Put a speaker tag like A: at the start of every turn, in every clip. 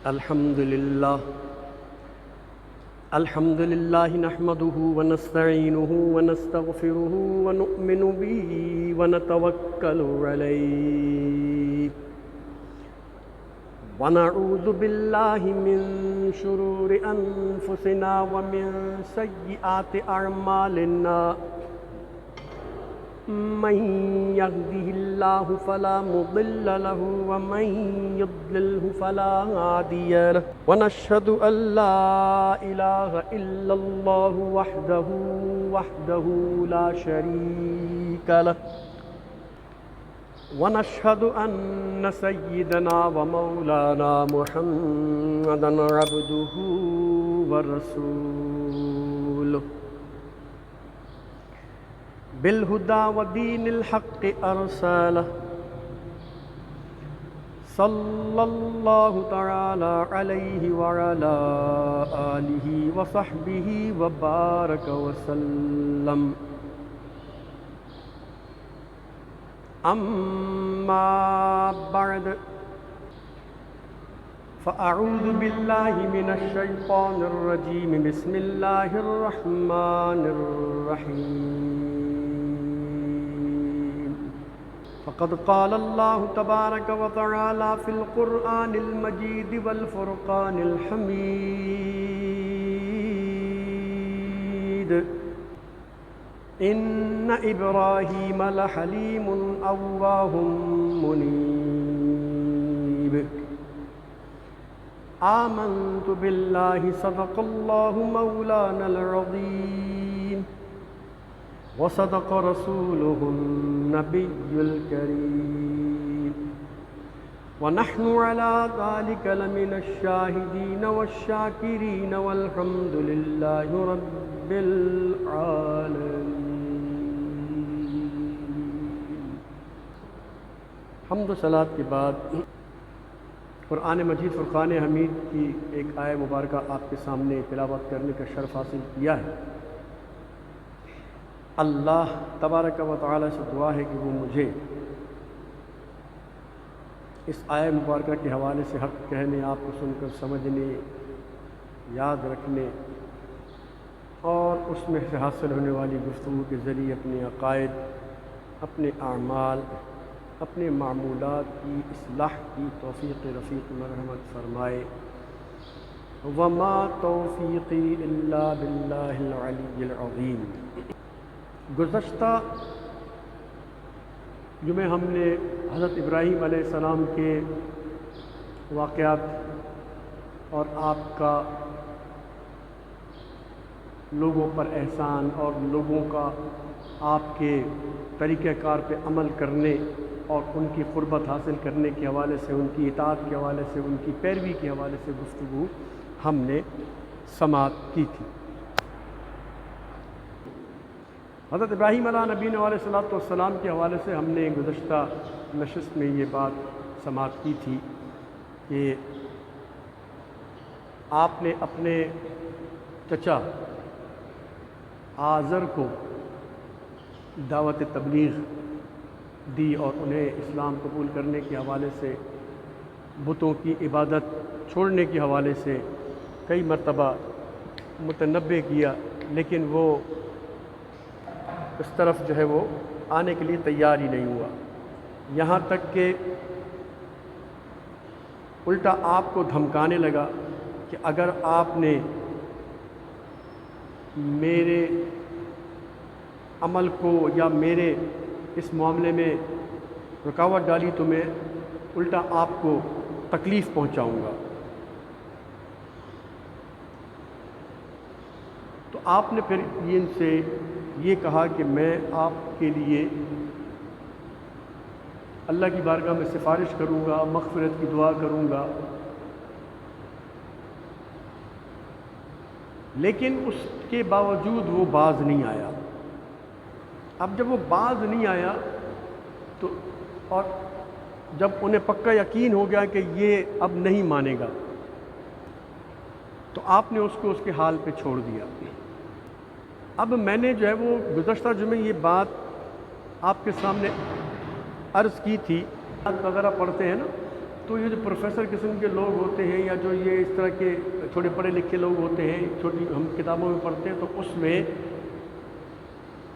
A: الحمد لله نحمده ونستعينه ونستغفره ونؤمن به ونتوكل عليه ونعوذ بالله من شرور أنفسنا ومن سيئات أعمالنا من يهده الله فلا مضل له ومن يضلله فلا هادي له ونشهد أن لا إله إلا الله وحده لا شريك له ونشهد أن سيدنا ومولانا محمدا عبده ورسوله بالهدى ودين الحق أرسله صلى الله تعالى عليه وعلى آله وصحبه وبارك وسلم أما بعد فأعوذ بالله من الشيطان الرجيم بسم الله الرحمن الرحيم فقد قال الله تبارك وتعالى في القرآن المجيد والفرقان الحميد إن إبراهيم لحليم أواه منيب آمنت بالله صدق الله مولانا العظيم وصدق رسوله النبي الكريم ونحن على ذلك لمن الشاهدين والشاكرين والحمد لله رب العالمين. حمد و صلات کے بعد قرآن مجید فرقان حمید کی ایک آیہ مبارکہ آپ کے سامنے تلاوت کرنے کا شرف حاصل کیا ہے. اللہ تبارک و تعالی سے دعا ہے کہ وہ مجھے اس آیہ مبارکہ کے حوالے سے حق کہنے، آپ کو سن کر سمجھنے، یاد رکھنے اور اس میں سے حاصل ہونے والی گفتگو کے ذریعے اپنے عقائد، اپنے اعمال، اپنے معمولات کی اصلاح کی توفیق رفیق مرحمت فرمائے. وما توفیقی الا باللہ العلی العظیم. گزشتہ جمعے ہم نے حضرت ابراہیم علیہ السلام کے واقعات اور آپ کا لوگوں پر احسان اور لوگوں کا آپ کے طریقہ کار پہ عمل کرنے اور ان کی قربت حاصل کرنے کے حوالے سے، ان کی اطاعت کے حوالے سے، ان کی پیروی کے حوالے سے گفتگو ہم نے سماعت کی تھی. حضرت ابراہیم علیہ نبینا علیہ الصلوۃ والسلام کے حوالے سے ہم نے گزشتہ نشست میں یہ بات سماعت کی تھی کہ آپ نے اپنے چچا آزر کو دعوت تبلیغ دی اور انہیں اسلام قبول کرنے کے حوالے سے، بتوں کی عبادت چھوڑنے کے حوالے سے کئی مرتبہ متنبہ کیا، لیکن وہ اس طرف جو ہے وہ آنے کے لیے تیار ہی نہیں ہوا. یہاں تک کہ الٹا آپ کو دھمکانے لگا کہ اگر آپ نے میرے عمل کو یا میرے اس معاملے میں رکاوٹ ڈالی تو میں الٹا آپ کو تکلیف پہنچاؤں گا. تو آپ نے پھر ان سے یہ کہا کہ میں آپ کے لیے اللہ کی بارگاہ میں سفارش کروں گا، مغفرت کی دعا کروں گا، لیکن اس کے باوجود وہ باز نہیں آیا. اب جب وہ باز نہیں آیا تو اور جب انہیں پکا یقین ہو گیا کہ یہ اب نہیں مانے گا تو آپ نے اس کو اس کے حال پہ چھوڑ دیا. اب میں نے جو ہے وہ گزشتہ جمعے یہ بات آپ کے سامنے عرض کی تھی، وغیرہ پڑھتے ہیں نا تو یہ جو پروفیسر قسم کے لوگ ہوتے ہیں یا جو یہ اس طرح کے تھوڑے پڑھے لکھے لوگ ہوتے ہیں، چھوٹی ہم کتابوں میں پڑھتے ہیں، تو اس میں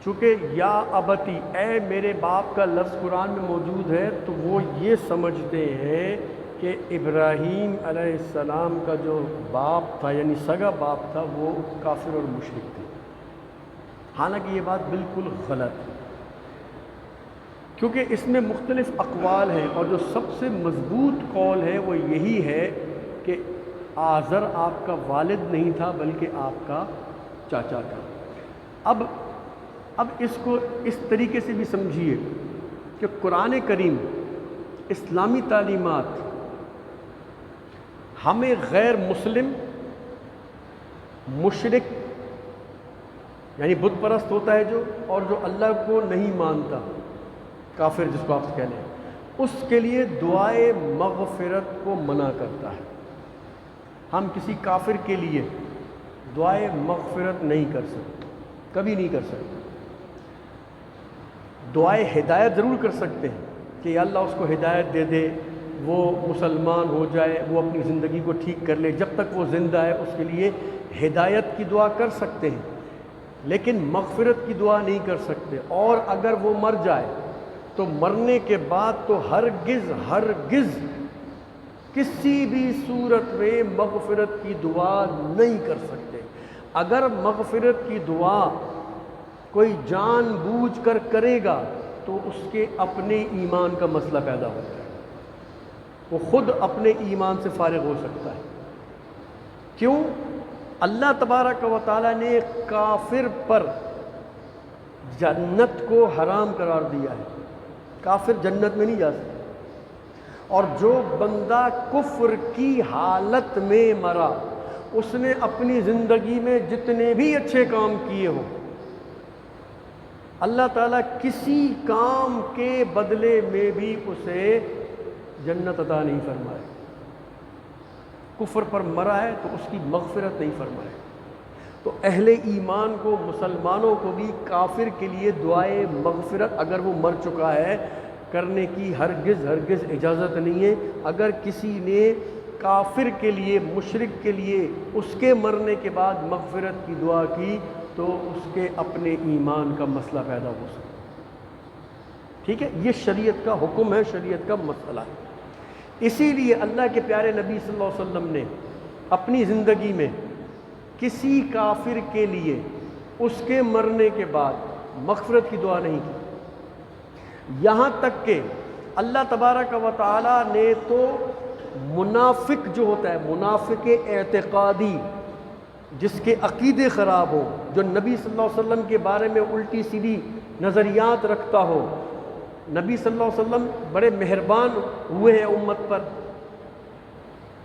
A: چونکہ یا ابتی اے میرے باپ کا لفظ قرآن میں موجود ہے، تو وہ یہ سمجھتے ہیں کہ ابراہیم علیہ السلام کا جو باپ تھا، یعنی سگا باپ تھا، وہ کافر اور مشرک تھے۔ حالانکہ یہ بات بالکل غلط ہے، کیونکہ اس میں مختلف اقوال ہیں، اور جو سب سے مضبوط قول ہے وہ یہی ہے کہ آزر آپ کا والد نہیں تھا بلکہ آپ کا چاچا تھا۔ اب اس کو اس طریقے سے بھی سمجھیے کہ قرآن کریم، اسلامی تعلیمات ہمیں غیر مسلم، مشرک یعنی بت پرست ہوتا ہے جو، اور جو اللہ کو نہیں مانتا، کافر جس کو آپ کہہ لیں، اس کے لیے دعائے مغفرت کو منع کرتا ہے۔ ہم کسی کافر کے لیے دعائے مغفرت نہیں کر سکتے، کبھی نہیں کر سکتے۔ دعائے ہدایت ضرور کر سکتے ہیں کہ یا اللہ اس کو ہدایت دے دے، وہ مسلمان ہو جائے، وہ اپنی زندگی کو ٹھیک کر لے، جب تک وہ زندہ ہے اس کے لیے ہدایت کی دعا کر سکتے ہیں، لیکن مغفرت کی دعا نہیں کر سکتے۔ اور اگر وہ مر جائے تو مرنے کے بعد تو ہرگز کسی بھی صورت میں مغفرت کی دعا نہیں کر سکتے۔ اگر مغفرت کی دعا کوئی جان بوجھ کر کرے گا تو اس کے اپنے ایمان کا مسئلہ پیدا ہوتا ہے، وہ خود اپنے ایمان سے فارغ ہو سکتا ہے۔ کیوں؟ اللہ تبارک و تعالیٰ نے کافر پر جنت کو حرام قرار دیا ہے، کافر جنت میں نہیں جا سکتا۔ اور جو بندہ کفر کی حالت میں مرا، اس نے اپنی زندگی میں جتنے بھی اچھے کام کیے ہوں، اللہ تعالیٰ کسی کام کے بدلے میں بھی اسے جنت عطا نہیں فرمائے۔ کفر پر مرا ہے تو اس کی مغفرت نہیں فرمائے۔ تو اہل ایمان کو، مسلمانوں کو بھی کافر کے لیے دعائے مغفرت اگر وہ مر چکا ہے کرنے کی ہرگز اجازت نہیں ہے۔ اگر کسی نے کافر کے لیے، مشرک کے لیے اس کے مرنے کے بعد مغفرت کی دعا کی تو اس کے اپنے ایمان کا مسئلہ پیدا ہو سکتا ہے۔ ٹھیک ہے، یہ شریعت کا حکم ہے، شریعت کا مسئلہ ہے۔ اسی لیے اللہ کے پیارے نبی صلی اللہ علیہ وسلم نے اپنی زندگی میں کسی کافر کے لیے اس کے مرنے کے بعد مغفرت کی دعا نہیں کی، یہاں تک کہ اللہ تبارک و تعالی نے تو منافق جو ہوتا ہے، منافق اعتقادی، جس کے عقیدے خراب ہو، جو نبی صلی اللہ علیہ وسلم کے بارے میں الٹی سیدھی نظریات رکھتا ہو، نبی صلی اللہ علیہ وسلم بڑے مہربان ہوئے ہیں امت پر،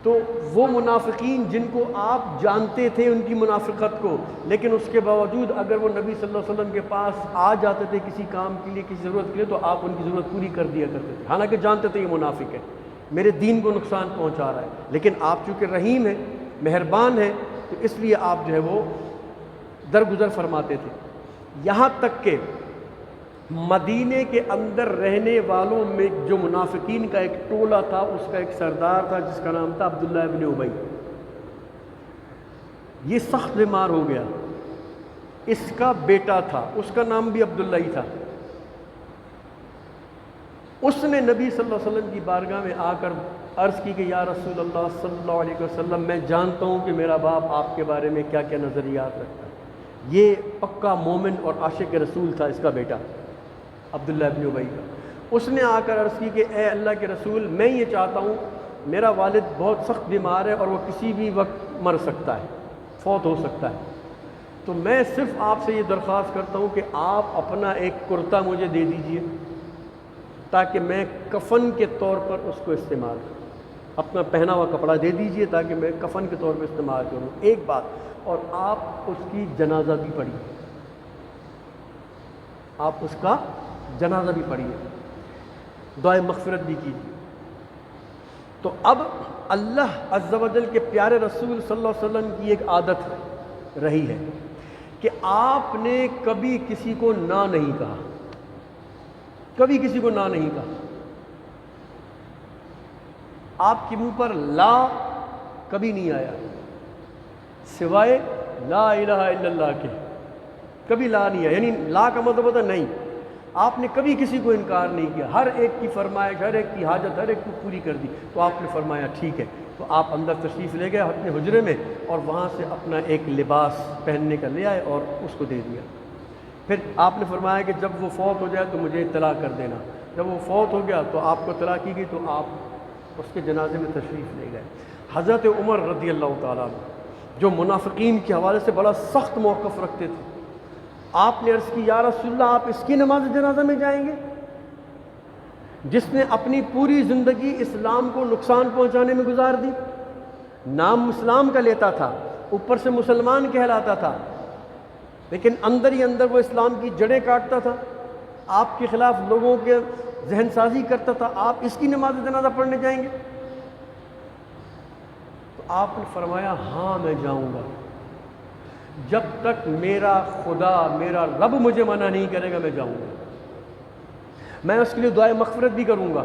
A: تو وہ منافقین جن کو آپ جانتے تھے ان کی منافقت کو، لیکن اس کے باوجود اگر وہ نبی صلی اللہ علیہ وسلم کے پاس آ جاتے تھے کسی کام کے لیے، کسی ضرورت کے لیے، تو آپ ان کی ضرورت پوری کر دیا کرتے تھے، حالانکہ جانتے تھے یہ منافق ہے، میرے دین کو نقصان پہنچا رہا ہے، لیکن آپ چونکہ رحیم ہیں، مہربان ہیں، تو اس لیے آپ جو ہے وہ درگزر فرماتے تھے۔ یہاں تک کہ مدینے کے اندر رہنے والوں میں جو منافقین کا ایک ٹولہ تھا، اس کا ایک سردار تھا جس کا نام تھا عبداللہ ابن ابی، یہ سخت بیمار ہو گیا، اس کا بیٹا تھا، اس کا نام بھی عبداللہ ہی تھا۔ اس نے نبی صلی اللہ علیہ وسلم کی بارگاہ میں آ کر عرض کی کہ یا رسول اللہ صلی اللہ علیہ وسلم، میں جانتا ہوں کہ میرا باپ آپ کے بارے میں کیا کیا نظریات رکھتا ہے، یہ پکا مومن اور عاشق رسول تھا، اس کا بیٹا عبداللہ ابن ابی کا۔ اس نے آ کر عرض کی کہ اے اللہ کے رسول، میں یہ چاہتا ہوں، میرا والد بہت سخت بیمار ہے اور وہ کسی بھی وقت مر سکتا ہے، فوت ہو سکتا ہے، تو میں صرف آپ سے یہ درخواست کرتا ہوں کہ آپ اپنا ایک کرتا مجھے دے دیجئے تاکہ میں کفن کے طور پر اس کو استعمال کروں، اپنا پہنا ہوا کپڑا دے دیجئے تاکہ میں کفن کے طور پر استعمال کروں، ایک بات، اور آپ اس کی جنازہ بھی پڑھیے، آپ اس کا جنازہ بھی پڑھیے، دعائے مغفرت بھی کیجیے۔ تو اب اللہ عز و جل کے پیارے رسول صلی اللہ علیہ وسلم کی ایک عادت رہی ہے کہ آپ نے کبھی کسی کو نہ نہیں کہا، کبھی کسی کو نہ نہیں کہا۔ آپ کے منہ پر لا کبھی نہیں آیا سوائے لا الہ الا اللہ کے، کبھی لا نہیں آیا، یعنی لا کا مطلب ہوتا نہیں، آپ نے کبھی کسی کو انکار نہیں کیا، ہر ایک کی فرمائش، ہر ایک کی حاجت، ہر ایک کو پوری کر دی، تو آپ نے فرمایا ٹھیک ہے، تو آپ اندر تشریف لے گئے اپنے حجرے میں اور وہاں سے اپنا ایک لباس پہننے کا لے آئے اور اس کو دے دیا۔ پھر آپ نے فرمایا کہ جب وہ فوت ہو جائے تو مجھے اطلاع کر دینا، جب وہ فوت ہو گیا تو آپ کو اطلاع کی گئی تو آپ اس کے جنازے میں تشریف لے گئے۔ حضرت عمر رضی اللہ تعالیٰ عنہ جو منافقین کے حوالے سے بڑا سخت موقف رکھتے تھے، آپ نے عرض کی یا رسول اللہ آپ اس کی نماز جنازہ میں جائیں گے جس نے اپنی پوری زندگی اسلام کو نقصان پہنچانے میں گزار دی، نام اسلام کا لیتا تھا، اوپر سے مسلمان کہلاتا تھا، لیکن اندر ہی اندر وہ اسلام کی جڑیں کاٹتا تھا، آپ کے خلاف لوگوں کے ذہن سازی کرتا تھا، آپ اس کی نماز جنازہ پڑھنے جائیں گے؟ تو آپ نے فرمایا ہاں میں جاؤں گا، جب تک میرا خدا میرا رب مجھے منع نہیں کرے گا میں جاؤں گا، میں اس کے لیے دعائے مغفرت بھی کروں گا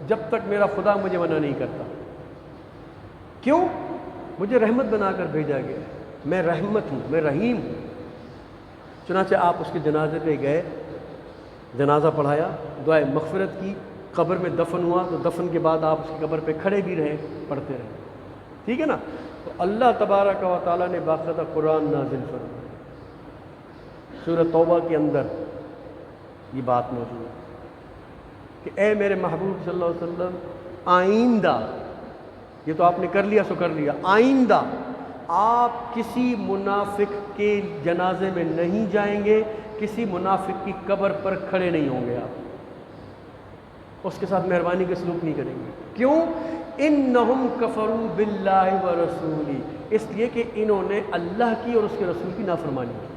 A: جب تک میرا خدا مجھے منع نہیں کرتا۔ کیوں؟ مجھے رحمت بنا کر بھیجا گیا ہے، میں رحمت ہوں، میں رحیم ہوں۔ چنانچہ آپ اس کے جنازے پہ گئے، جنازہ پڑھایا، دعائے مغفرت کی، قبر میں دفن ہوا، تو دفن کے بعد آپ اس کی قبر پہ کھڑے بھی رہے، پڑھتے رہے، ٹھیک ہے نا؟ تو اللہ تبارک و تعالیٰ نے باقاعدہ قرآن نازل فرمایا، سورہ توبہ کے اندر یہ بات موجود ہے کہ اے میرے محبوب صلی اللہ علیہ وسلم آئندہ، یہ تو آپ نے کر لیا سو کر لیا، آئندہ آپ کسی منافق کے جنازے میں نہیں جائیں گے، کسی منافق کی قبر پر کھڑے نہیں ہوں گے، آپ اس کے ساتھ مہربانی کا سلوک نہیں کریں گے۔ کیوں؟ انہم کفروا باللہ ورسولہ، اس لیے کہ انہوں نے اللہ کی اور اس کے رسول کی نافرمانی کی۔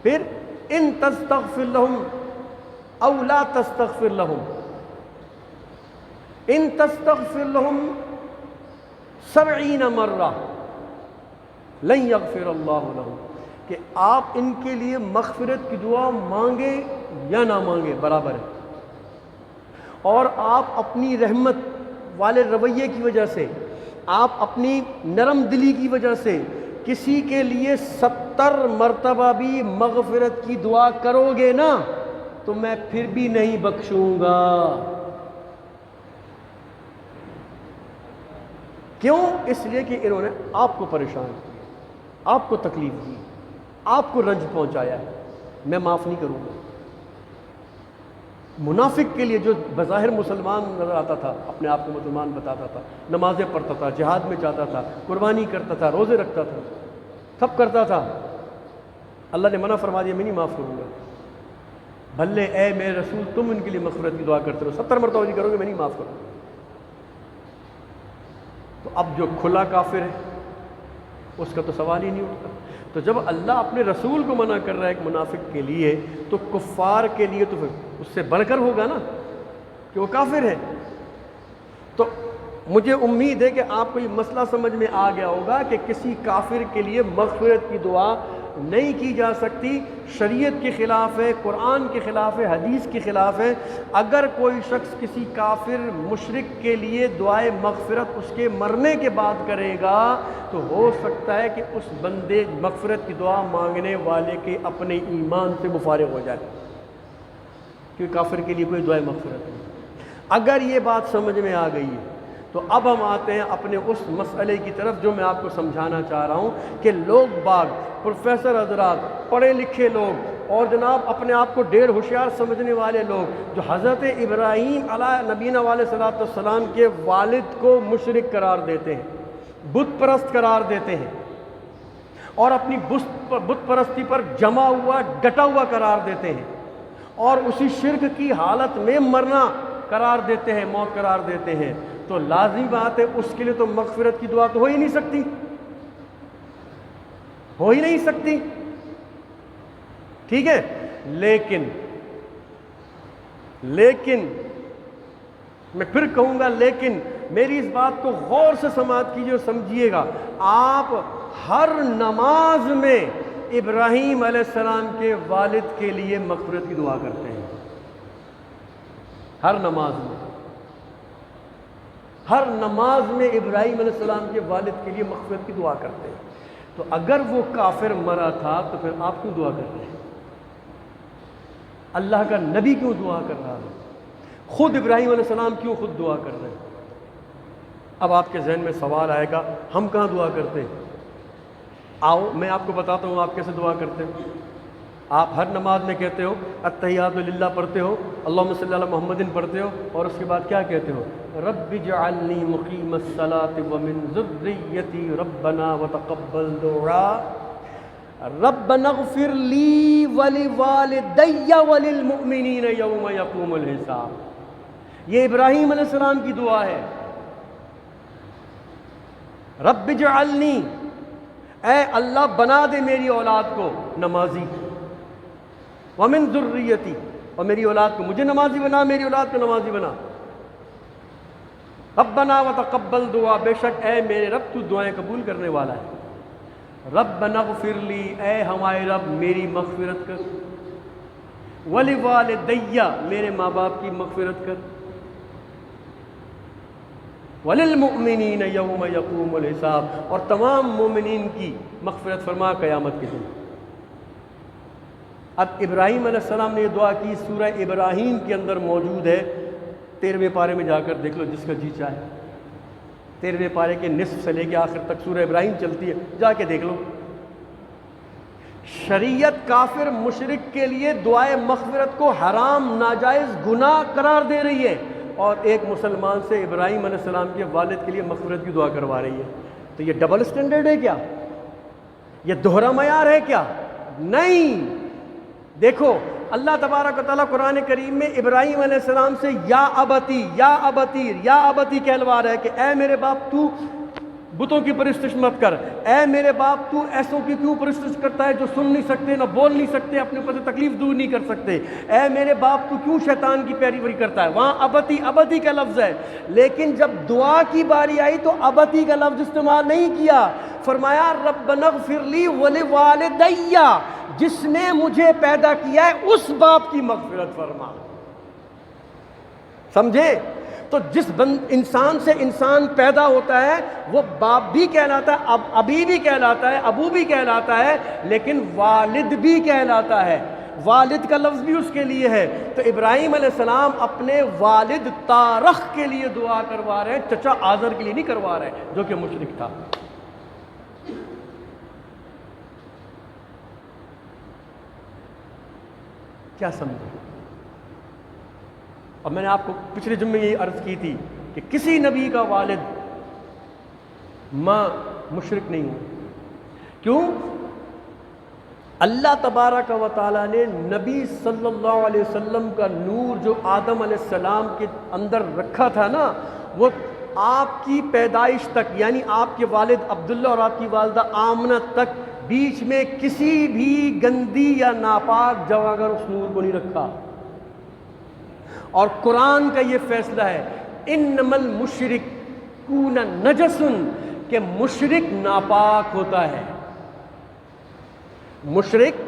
A: پھر ان تستغفر لہم او لا تستغفر لہم، ان تستغفر لہم 70 مرہ لن یغفر اللہ لہم، کہ آپ ان کے لیے مغفرت کی دعا مانگے یا نہ مانگے برابر ہے، اور آپ اپنی رحمت والے رویے کی وجہ سے، آپ اپنی نرم دلی کی وجہ سے کسی کے لیے 70 مرتبہ بھی مغفرت کی دعا کرو گے نا تو میں پھر بھی نہیں بخشوں گا۔ کیوں؟ اس لیے کہ انہوں نے آپ کو پریشان کیا، آپ کو تکلیف دی، آپ کو رنج پہنچایا ہے، میں معاف نہیں کروں گا۔ منافق کے لیے جو بظاہر مسلمان نظر آتا تھا، اپنے آپ کو مسلمان بتاتا تھا، نمازیں پڑھتا تھا، جہاد میں جاتا تھا، قربانی کرتا تھا، روزے رکھتا تھا، سب کرتا تھا، اللہ نے منع فرما دیا میں نہیں معاف کروں گا۔ بھلے اے میرے رسول تم ان کے لیے مغفرت کی دعا کرتے رہو، 70 مرتبہ نہیں کرو گے میں نہیں معاف کروں گا۔ تو اب جو کھلا کافر ہے اس کا تو سوال ہی نہیں اٹھتا۔ تو جب اللہ اپنے رسول کو منع کر رہا ہے ایک منافق کے لیے، تو کفار کے لیے تو پھر اس سے بڑھ کر ہوگا نا کہ وہ کافر ہے۔ تو مجھے امید ہے کہ آپ کو یہ مسئلہ سمجھ میں آ گیا ہوگا کہ کسی کافر کے لیے مغفرت کی دعا نہیں کی جا سکتی، شریعت کے خلاف ہے، قرآن کے خلاف ہے، حدیث کے خلاف ہے۔ اگر کوئی شخص کسی کافر مشرک کے لیے دعائے مغفرت اس کے مرنے کے بعد کرے گا تو ہو سکتا ہے کہ اس بندے مغفرت کی دعا مانگنے والے کے اپنے ایمان سے وہ فارغ ہو جائے، کیونکہ کافر کے لیے کوئی دعائے مغفرت نہیں۔ اگر یہ بات سمجھ میں آ گئی ہے تو اب ہم آتے ہیں اپنے اس مسئلے کی طرف جو میں آپ کو سمجھانا چاہ رہا ہوں کہ لوگ باغ، پروفیسر حضرات، پڑھے لکھے لوگ اور جناب اپنے آپ کو ڈیر ہوشیار سمجھنے والے لوگ جو حضرت ابراہیم علیہ نبینا علیہ صلاۃ والسلام کے والد کو مشرک قرار دیتے ہیں، بت پرست قرار دیتے ہیں، اور اپنی بت پرستی پر جمع ہوا ڈٹا ہوا قرار دیتے ہیں، اور اسی شرک کی حالت میں مرنا قرار دیتے ہیں، موت قرار دیتے ہیں، تو لازمی بات ہے اس کے لیے تو مغفرت کی دعا تو ہو ہی نہیں سکتی، ہو ہی نہیں سکتی، ٹھیک ہے۔ لیکن میں پھر کہوں گا لیکن میری اس بات کو غور سے سماعت کیجیے اور سمجھیے گا، آپ ہر نماز میں ابراہیم علیہ السلام کے والد کے لیے مغفرت کی دعا کرتے ہیں، ہر نماز میں، ہر نماز میں ابراہیم علیہ السلام کے والد کے لیے مغفرت کی دعا کرتے ہیں۔ تو اگر وہ کافر مرا تھا تو پھر آپ کیوں دعا کر رہے ہیں؟ اللہ کا نبی کیوں دعا کر رہا ہے؟ خود ابراہیم علیہ السلام کیوں خود دعا کر رہے ہیں؟ اب آپ کے ذہن میں سوال آئے گا، ہم کہاں دعا کرتے ہیں؟ آؤ میں آپ کو بتاتا ہوں آپ کیسے دعا کرتے ہیں۔ آپ ہر نماز میں کہتے ہو التحیات للہ پڑھتے ہو، اللہم صلی علی محمد پڑھتے ہو، اور اس کے بعد کیا کہتے ہو؟ رب اجعلنی مقیم الصلاۃ ومن ذریتی ربنا وتقبل دعاء ربنا اغفر لی ولوالدی وللمؤمنین یوم یقوم الحساب۔ یہ ابراہیم علیہ السلام کی دعا ہے۔ رب اجعلنی، اے اللہ بنا دے میری اولاد کو نمازی، ومن ذریتی، اور میری اولاد کو مجھے نمازی بنا، میری اولاد کو نمازی بنا۔ ربنا وتقبل دعا، بے شک اے میرے رب تو دعائیں قبول کرنے والا ہے۔ ربنا اغفر لی، اے ہمارے رب میری مغفرت کر، ولوالدی، میرے ماں باپ کی مغفرت کر، وللمؤمنین یوم یقوم الحساب، اور تمام مومنین کی مغفرت فرما قیامت کے دن۔ اب ابراہیم علیہ السلام نے یہ دعا کی، سورہ ابراہیم کے اندر موجود ہے، 13ویں پارے میں جا کر دیکھ لو جس کا جی چاہے، 13ویں پارے کے نصف سے لے کے آخر تک سورہ ابراہیم چلتی ہے، جا کے دیکھ لو۔ شریعت کافر مشرک کے لیے دعائے مغفرت کو حرام، ناجائز، گناہ قرار دے رہی ہے، اور ایک مسلمان سے ابراہیم علیہ السلام کے والد کے لیے مغفرت کی دعا کروا رہی ہے۔ تو یہ ڈبل سٹینڈرڈ ہے کیا؟ یہ دوہرا معیار ہے کیا؟ نہیں۔ دیکھو اللہ تبارک و تعالیٰ قرآن کریم میں ابراہیم علیہ السلام سے یا ابتی یا ابتی یا ابتی کہلوا رہا ہے کہ اے میرے باپ تو بتوں کی پرستش مت کر، اے میرے باپ تو ایسوں کی کیوں پرستش کرتا ہے جو سن نہیں سکتے، نہ بول نہیں سکتے، اپنے اوپر سے تکلیف دور نہیں کر سکتے، اے میرے باپ تو کیوں شیطان کی پیروی کرتا ہے۔ وہاں ابتی ابتی کا لفظ ہے، لیکن جب دعا کی باری آئی تو ابتی کا لفظ استعمال نہیں کیا، فرمایا ربنا اغفر لی ولوالدی، جس نے مجھے پیدا کیا ہے اس باپ کی مغفرت فرما۔ سمجھے؟ تو جس انسان سے انسان پیدا ہوتا ہے وہ باپ بھی کہلاتا ہے، ابی بھی کہلاتا ہے، ابو بھی کہلاتا ہے، لیکن والد بھی کہلاتا ہے، والد کا لفظ بھی اس کے لیے ہے۔ تو ابراہیم علیہ السلام اپنے والد تارخ کے لیے دعا کروا رہے ہیں، چچا آزر کے لیے نہیں کروا رہے جو کہ مشرک تھا۔ کیا سمجھے؟ اور میں نے آپ کو پچھلے جمعے یہ عرض کی تھی کہ کسی نبی کا والد ماں مشرک نہیں ہو۔ کیوں؟ اللہ تبارک و تعالیٰ نے نبی صلی اللہ علیہ وسلم کا نور جو آدم علیہ السلام کے اندر رکھا تھا نا، وہ آپ کی پیدائش تک، یعنی آپ کے والد عبداللہ اور آپ کی والدہ آمنہ تک بیچ میں کسی بھی گندی یا ناپاک جگہ پر اس نور کو نہیں رکھا۔ اور قرآن کا یہ فیصلہ ہے انما المشرکون نجس، کہ مشرک ناپاک ہوتا ہے، مشرک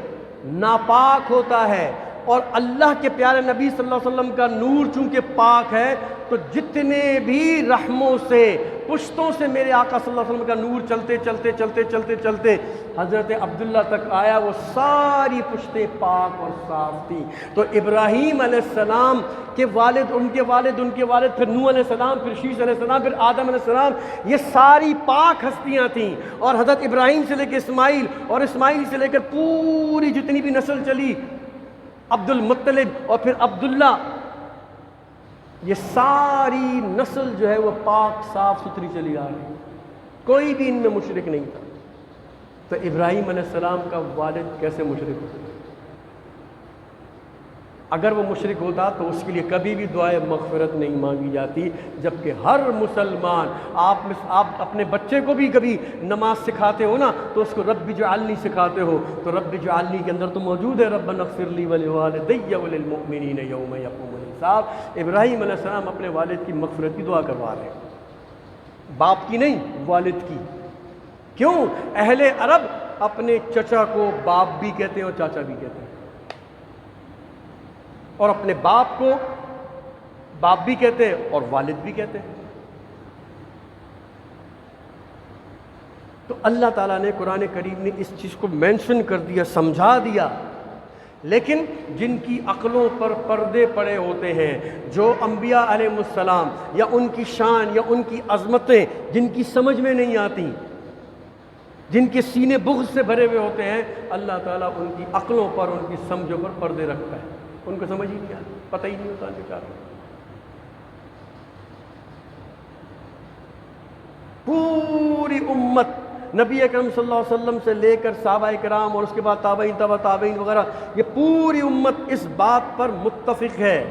A: ناپاک ہوتا ہے، اور اللہ کے پیارے نبی صلی اللہ علیہ وسلم کا نور چونکہ پاک ہے تو جتنے بھی رحموں سے پشتوں سے میرے آقا صلی اللہ علیہ وسلم کا نور چلتے چلتے چلتے چلتے چلتے حضرت عبداللہ تک آیا، وہ ساری پشتیں پاک اور صاف تھیں۔ تو ابراہیم علیہ السلام کے والد، ان کے والد، پھر نوح علیہ السلام، پھر شیش علیہ السلام، پھر آدم علیہ السلام، یہ ساری پاک ہستیاں تھیں۔ اور حضرت ابراہیم سے لے کے اسماعیل، اور اسماعیل سے لے کر پوری جتنی بھی نسل چلی، عبد المطلب اور پھر عبداللہ، یہ ساری نسل جو ہے وہ پاک صاف ستھری چلی آ رہی، کوئی بھی ان میں مشرک نہیں تھا۔ تو ابراہیم علیہ السلام کا والد کیسے مشرک ہو سکتا؟ اگر وہ مشرک ہوتا تو اس کے لیے کبھی بھی دعائے مغفرت نہیں مانگی جاتی، جبکہ ہر مسلمان، آپ اپنے بچے کو بھی کبھی نماز سکھاتے ہو نا تو اس کو رب اجعلنی سکھاتے ہو، تو رب اجعلنی کے اندر تو موجود ہے ربنا اغفر لی ولوالدی وللمؤمنین یوم یقوم الحساب۔ ابراہیم علیہ السلام اپنے والد کی مغفرت کی دعا کروا رہے ہیں، باپ کی نہیں، والد کی۔ کیوں؟ اہل عرب اپنے چچا کو باپ بھی کہتے ہیں اور چاچا بھی کہتے ہیں، اور اپنے باپ کو باپ بھی کہتے ہیں اور والد بھی کہتے ہیں۔ تو اللہ تعالیٰ نے قرآن کریم نے اس چیز کو مینشن کر دیا، سمجھا دیا۔ لیکن جن کی عقلوں پر پردے پڑے ہوتے ہیں، جو انبیاء علیہ السلام یا ان کی شان یا ان کی عظمتیں جن کی سمجھ میں نہیں آتی، جن کے سینے بغض سے بھرے ہوئے ہوتے ہیں، اللہ تعالیٰ ان کی عقلوں پر، ان کی سمجھوں پر پردے رکھتا ہے، ان کو سمجھ ہی نہیں آتی، پتہ ہی نہیں ہوتا بیچاروں کو۔ پوری امت نبی اکرم صلی اللہ علیہ وسلم سے لے کر صحابہ کرام اور اس کے بعد تابعین تبع تابعین وغیرہ، یہ پوری امت اس بات پر متفق ہے،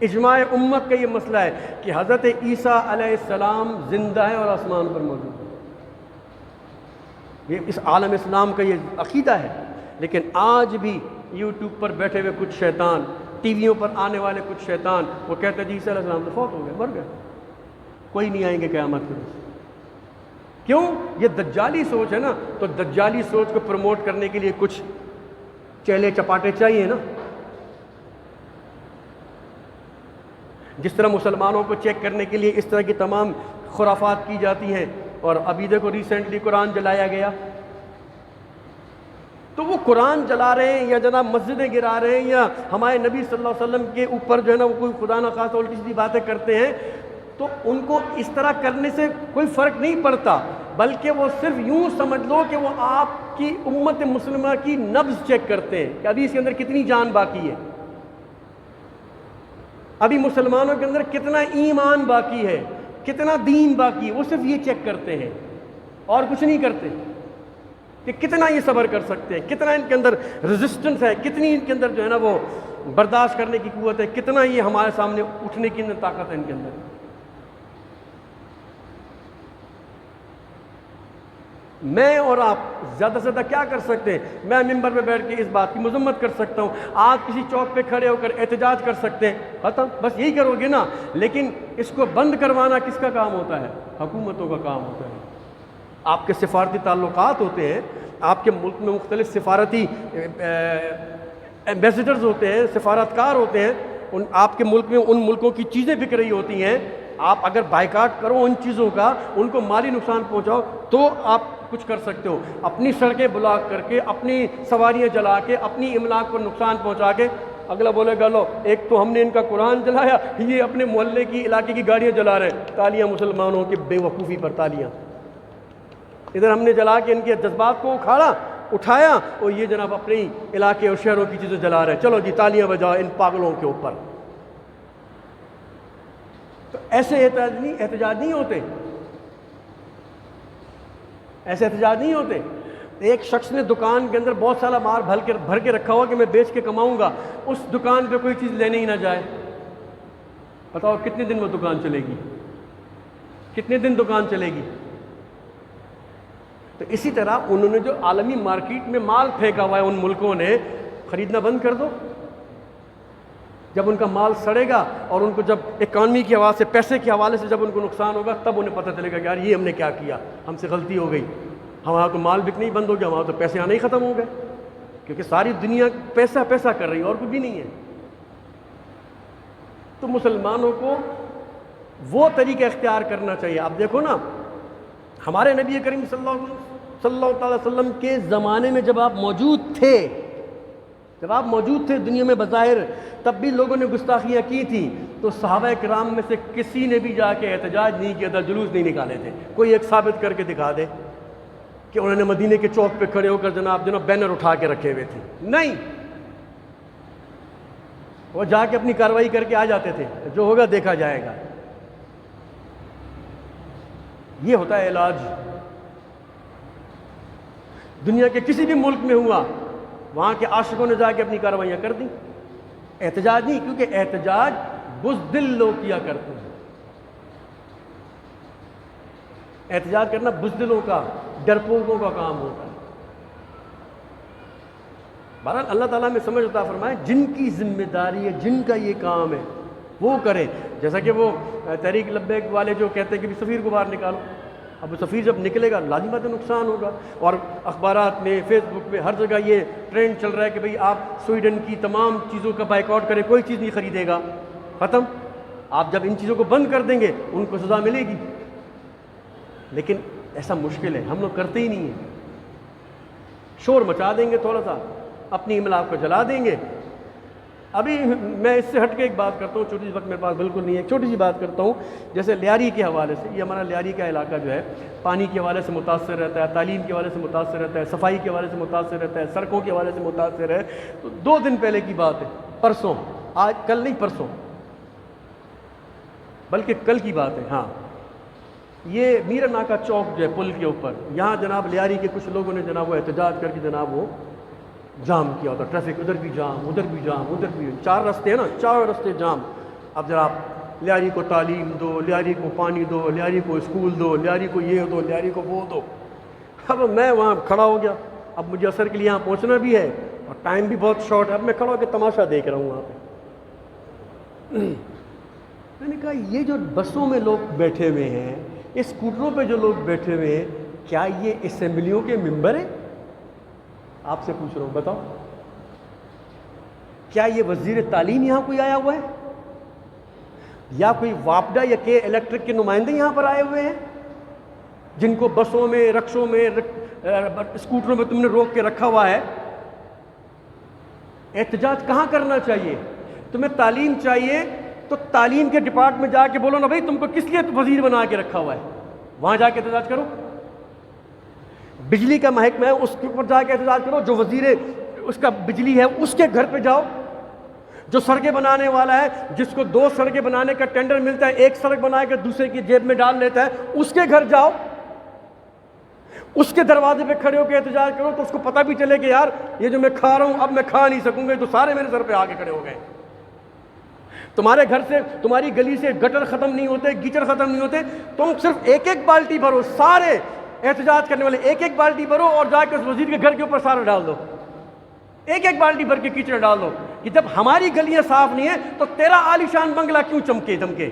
A: اجماع امت کا یہ مسئلہ ہے کہ حضرت عیسیٰ علیہ السلام زندہ ہے اور آسمان پر موجود ہے۔ یہ اس عالم اسلام کا یہ عقیدہ ہے۔ لیکن آج بھی یوٹیوب پر بیٹھے ہوئے کچھ شیطان، ٹی ویوں پر آنے والے کچھ شیطان، وہ کہتے ہیں جی عیسیٰ علیہ السلام تو فوت ہو گئے، مر گئے، کوئی نہیں آئیں گے قیامت کے روز۔ کیوں؟ یہ دجالی سوچ ہے نا، تو دجالی سوچ کو پروموٹ کرنے کے لیے کچھ چیلے چپاٹے چاہیے نا۔ جس طرح مسلمانوں کو چیک کرنے کے لیے اس طرح کی تمام خرافات کی جاتی ہیں، اور ابھی دیکھو ریسنٹلی قرآن جلایا گیا، تو وہ قرآن جلا رہے ہیں یا جناب مسجدیں گرا رہے ہیں یا ہمارے نبی صلی اللہ علیہ وسلم کے اوپر جو ہے نا وہ کوئی خدا نخواستہ الٹی سیدھی باتیں کرتے ہیں، تو ان کو اس طرح کرنے سے کوئی فرق نہیں پڑتا، بلکہ وہ صرف یوں سمجھ لو کہ وہ آپ کی امت مسلمہ کی نبض چیک کرتے ہیں کہ ابھی اس کے اندر کتنی جان باقی ہے، ابھی مسلمانوں کے اندر کتنا ایمان باقی ہے، کتنا دین باقی ہے، وہ صرف یہ چیک کرتے ہیں اور کچھ نہیں کرتے کہ کتنا یہ صبر کر سکتے ہیں، کتنا ان کے اندر ریزسٹنس ہے، کتنی ان کے اندر جو ہے نا وہ برداشت کرنے کی قوت ہے، کتنا یہ ہمارے سامنے اٹھنے کی طاقت ہے ان کے اندر۔ میں اور آپ زیادہ سے زیادہ کیا کر سکتے ہیں؟ میں ممبر پہ بیٹھ کے اس بات کی مذمت کر سکتا ہوں، آپ کسی چوک پہ کھڑے ہو کر احتجاج کر سکتے ہیں، ختم، بس یہی کرو گے نا۔ لیکن اس کو بند کروانا کس کا کام ہوتا ہے؟ حکومتوں کا کام ہوتا ہے۔ آپ کے سفارتی تعلقات ہوتے ہیں، آپ کے ملک میں مختلف سفارتی ایمبیسڈرز ہوتے ہیں، سفارتکار ہوتے ہیں، آپ کے ملک میں ان ملکوں کی چیزیں بک رہی ہوتی ہیں، آپ اگر بائیکاٹ کرو ان چیزوں کا، ان کو مالی نقصان پہنچاؤ تو آپ کچھ کر سکتے ہو۔ اپنی سڑکیں بلاک کر کے، اپنی سواریاں جلا کے، اپنی املاک کو نقصان پہنچا کے، اگلا بولے گا لو ایک تو ہم نے ان کا قرآن جلایا، یہ اپنے محلے کی علاقے کی گاڑیاں جلا رہے ہیں، تالیاں مسلمانوں کی بے وقوفی پر تالیاں۔ ادھر ہم نے جلا کے ان کے جذبات کو اٹھایا اور یہ جناب اپنے علاقے اور شہروں کی چیزیں جلا رہے ہیں، چلو جی تالیاں بجاؤ ان پاگلوں کے اوپر۔ تو ایسے احتجاج نہیں ہوتے، ایسے احتجاج نہیں ہوتے۔ ایک شخص نے دکان کے اندر بہت سارا مال بھر کے رکھا ہوا کہ میں بیچ کے کماؤں گا، اس دکان پہ کوئی چیز لینے ہی نہ جائے، بتاؤ کتنے دن وہ دکان چلے گی؟ کتنے دن دکان چلے گی؟ تو اسی طرح انہوں نے جو عالمی مارکیٹ میں مال پھینکا ہوا ہے ان ملکوں نے، خریدنا بند کر دو۔ جب ان کا مال سڑے گا اور ان کو جب اکانومی کی حوالے سے، پیسے کے حوالے سے جب ان کو نقصان ہوگا، تب انہیں پتہ چلے گا کہ یار یہ ہم نے کیا کیا، ہم سے غلطی ہو گئی، ہمارا تو مال بکنا ہی بند ہو گیا، ہمارا تو پیسے آنے ہی ختم ہو گئے، کیونکہ ساری دنیا پیسہ پیسہ کر رہی ہے اور کچھ بھی نہیں ہے۔ تو مسلمانوں کو وہ طریقہ اختیار کرنا چاہیے۔ اب دیکھو نا، ہمارے نبی کریم صلی اللہ علیہ وسلم کے زمانے میں جب آپ موجود تھے، دنیا میں بظاہر، تب بھی لوگوں نے گستاخیاں کی تھیں، تو صحابہ کرام میں سے کسی نے بھی جا کے احتجاج نہیں کیا تھا، جلوس نہیں نکالے تھے۔ کوئی ایک ثابت کر کے دکھا دے کہ انہوں نے مدینے کے چوک پہ کھڑے ہو کر جناب بینر اٹھا کے رکھے ہوئے تھے، نہیں، وہ جا کے اپنی کارروائی کر کے آ جاتے تھے، جو ہوگا دیکھا جائے گا۔ یہ ہوتا ہے علاج۔ دنیا کے کسی بھی ملک میں ہوا، وہاں کے عاشقوں نے جا کے اپنی کارروائیاں کر دیں، احتجاج نہیں، کیونکہ احتجاج بزدل لوگ کیا کرتے ہیں، احتجاج کرنا بزدلوں کا، ڈرپوکوں کا کام ہوتا ہے۔ بہرحال اللہ تعالیٰ میں سمجھ عطا فرمائے، جن کی ذمہ داری ہے، جن کا یہ کام ہے وہ کریں۔ جیسا کہ وہ تحریک لبیک والے جو کہتے ہیں کہ سفیر کو باہر نکالو، اب سفیر جب نکلے گا لازم بات ہے نقصان ہوگا، اور اخبارات میں، فیس بک پہ، ہر جگہ یہ ٹرینڈ چل رہا ہے کہ بھئی آپ سویڈن کی تمام چیزوں کا بائیکاٹ کریں، کوئی چیز نہیں خریدے گا، ختم. آپ جب ان چیزوں کو بند کر دیں گے ان کو سزا ملے گی. لیکن ایسا مشکل ہے, ہم لوگ کرتے ہی نہیں ہیں. شور مچا دیں گے تھوڑا سا, اپنی املاک کو جلا دیں گے. ابھی میں اس سے ہٹ کے ایک بات کرتا ہوں, چھوٹی سی وقت میرے پاس بالکل نہیں ہے, ایک چھوٹی سی بات کرتا ہوں. جیسے لیاری کے حوالے سے, یہ ہمارا لیاری کا علاقہ جو ہے پانی کے حوالے سے متاثر رہتا ہے, تعلیم کے حوالے سے متاثر رہتا ہے, صفائی کے حوالے سے متاثر رہتا ہے, سڑکوں کے حوالے سے متاثر ہے. تو 2 دن پہلے کی بات ہے, پرسوں, آج کل نہیں پرسوں, بلکہ کل کی بات ہے. ہاں, یہ میرا ناکہ چوک جو ہے پل کے اوپر, یہاں جناب لیاری کے کچھ لوگوں نے جناب وہ احتجاج کر کے جناب وہ جام کیا ہوتا, ٹریفک ادھر بھی جام, ادھر بھی جام, ادھر بھی, 4 رستے ہیں نا, 4 رستے جام. اب ذرا آپ لیاری کو تعلیم دو, لیاری کو پانی دو, لیاری کو اسکول دو, لیاری کو یہ دو, لیاری کو وہ دو. اب میں وہاں کھڑا ہو گیا, اب مجھے عصر کے لیے یہاں پہنچنا بھی ہے اور ٹائم بھی بہت شارٹ ہے. اب میں کھڑا ہو کے تماشا دیکھ رہا ہوں وہاں پہ. میں نے کہا یہ جو بسوں میں لوگ بیٹھے ہوئے ہیں, اسکوٹروں پہ جو لوگ بیٹھے ہوئے ہیں, کیا یہ اسمبلیوں کے ممبر ہیں؟ آپ سے پوچھ رہا ہوں, بتاؤ, کیا یہ وزیر تعلیم یہاں کوئی آیا ہوا ہے, یا کوئی واپڈا یا کے الیکٹرک کے نمائندے یہاں پر آئے ہوئے ہیں جن کو بسوں میں, رکشوں میں, اسکوٹروں میں تم نے روک کے رکھا ہوا ہے؟ احتجاج کہاں کرنا چاہیے؟ تمہیں تعلیم چاہیے تو تعلیم کے ڈپارٹمنٹ میں جا کے بولو نا بھائی تم کو کس لیے وزیر بنا کے رکھا ہوا ہے, وہاں جا کے احتجاج کرو. بجلی کا محکمہ ہے, اس کے اوپر جا کے احتجاج کرو. جو وزیر اس کا بجلی ہے اس کے گھر پہ جاؤ. جو سڑکیں بنانے والا ہے, جس کو 2 سڑکیں بنانے کا ٹینڈر ملتا ہے, ایک سڑک بنا کے دوسرے کی جیب میں ڈال لیتا ہے, اس کے گھر جاؤ, اس کے دروازے پہ کھڑے ہو کے احتجاج کرو. تو اس کو پتہ بھی چلے کہ یار یہ جو میں کھا رہا ہوں اب میں کھا نہیں سکوں گا, تو سارے میرے سر پہ آ کے کھڑے ہو گئے. تمہارے گھر سے, تمہاری گلی سے گٹر ختم نہیں ہوتے, گیچڑ ختم نہیں ہوتے, تم صرف ایک ایک بالٹی بھرو, سارے احتجاج کرنے والے ایک ایک بالٹی بھرو اور جا کے اس وزیر کے گھر کے اوپر سارا ڈال دو. ایک ایک بالٹی بھر کے کیچڑ ڈال دو کہ جب ہماری گلیاں صاف نہیں ہیں تو تیرا عالیشان بنگلہ کیوں چمکے دمکے,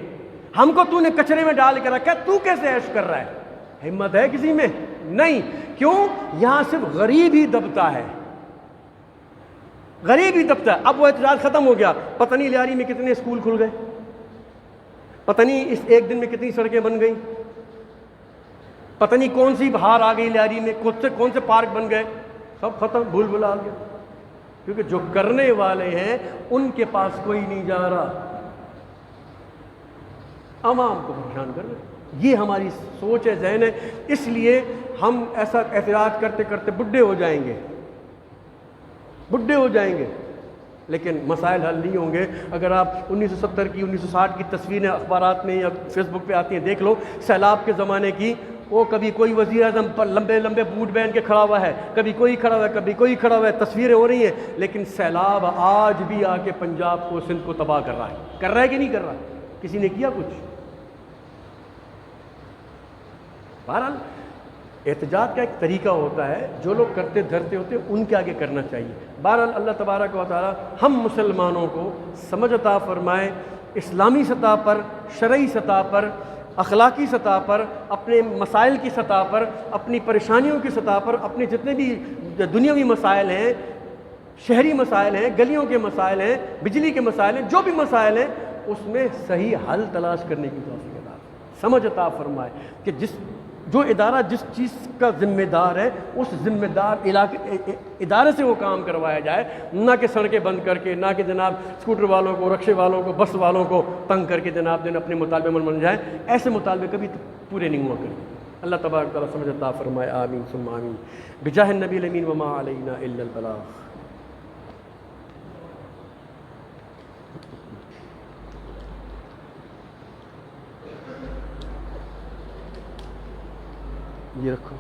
A: ہم کو تو نے کچرے میں ڈال کے رکھا ہے, تو کیسے عیش کر رہا ہے؟ ہمت ہے کسی میں؟ نہیں. کیوں؟ یہاں صرف غریب ہی دبتا ہے, غریب ہی دبتا ہے. اب وہ احتجاج ختم ہو گیا, پتہ نہیں لیاری میں کتنے اسکول کھل گئے, پتہ نہیں اس ایک دن میں کتنی سڑکیں بن گئیں, پتہ نہیں کون سی بہار آ گئی لیاری میں, کون سے پارک بن گئے, سب ختم, بھول بھلا گیا. کیونکہ جو کرنے والے ہیں ان کے پاس کوئی نہیں جا رہا, عوام کو پریشان کر رہے. یہ ہماری سوچ ہے, ذہن ہے. اس لیے ہم ایسا احتجاج کرتے کرتے بڈھے ہو جائیں گے, بڈھے ہو جائیں گے, لیکن مسائل حل نہیں ہوں گے. اگر آپ 1970 کی 1960 کی تصویریں اخبارات میں یا فیس بک پہ آتی ہیں, دیکھ لو سیلاب کے زمانے کی. وہ کبھی کوئی وزیر اعظم پر لمبے لمبے بوٹ پہن کے کھڑا ہوا ہے, کبھی کوئی کھڑا ہوا ہے, کبھی کوئی کھڑا ہوا ہے, تصویریں ہو رہی ہیں. لیکن سیلاب آج بھی آ کے پنجاب کو, سندھ کو تباہ کر رہا ہے کہ نہیں کر رہا؟ کسی نے کیا کچھ؟ بہرحال احتجاج کا ایک طریقہ ہوتا ہے, جو لوگ کرتے دھرتے ہوتے ان کے آگے کرنا چاہیے. بہرحال اللہ تبارک و تعالی ہم مسلمانوں کو سمجھ عطا فرمائے, اسلامی سطح پر, شرعی سطح پر, اخلاقی سطح پر, اپنے مسائل کی سطح پر, اپنی پریشانیوں کی سطح پر, اپنے جتنے بھی دنیاوی مسائل ہیں, شہری مسائل ہیں, گلیوں کے مسائل ہیں, بجلی کے مسائل ہیں, جو بھی مسائل ہیں, اس میں صحیح حل تلاش کرنے کی توفیق عطا سمجھ عطا فرمائے. کہ جو ادارہ جس چیز کا ذمہ دار ہے اس ذمہ دار ادارے سے وہ کام کروایا جائے, نہ کہ سڑکیں بند کر کے, نہ کہ جناب اسکوٹر والوں کو, رکشے والوں کو, بس والوں کو تنگ کر کے جناب اپنے مطالبے من بن جائیں. ایسے مطالبے کبھی پورے نہیں ہوا کرتے. اللہ تبارک تعالیٰ سمجھ عطا فرمائے. آمین ثم آمین. بجاہ النبی الامین وما علینا الا البلاغ. یہ رکھو.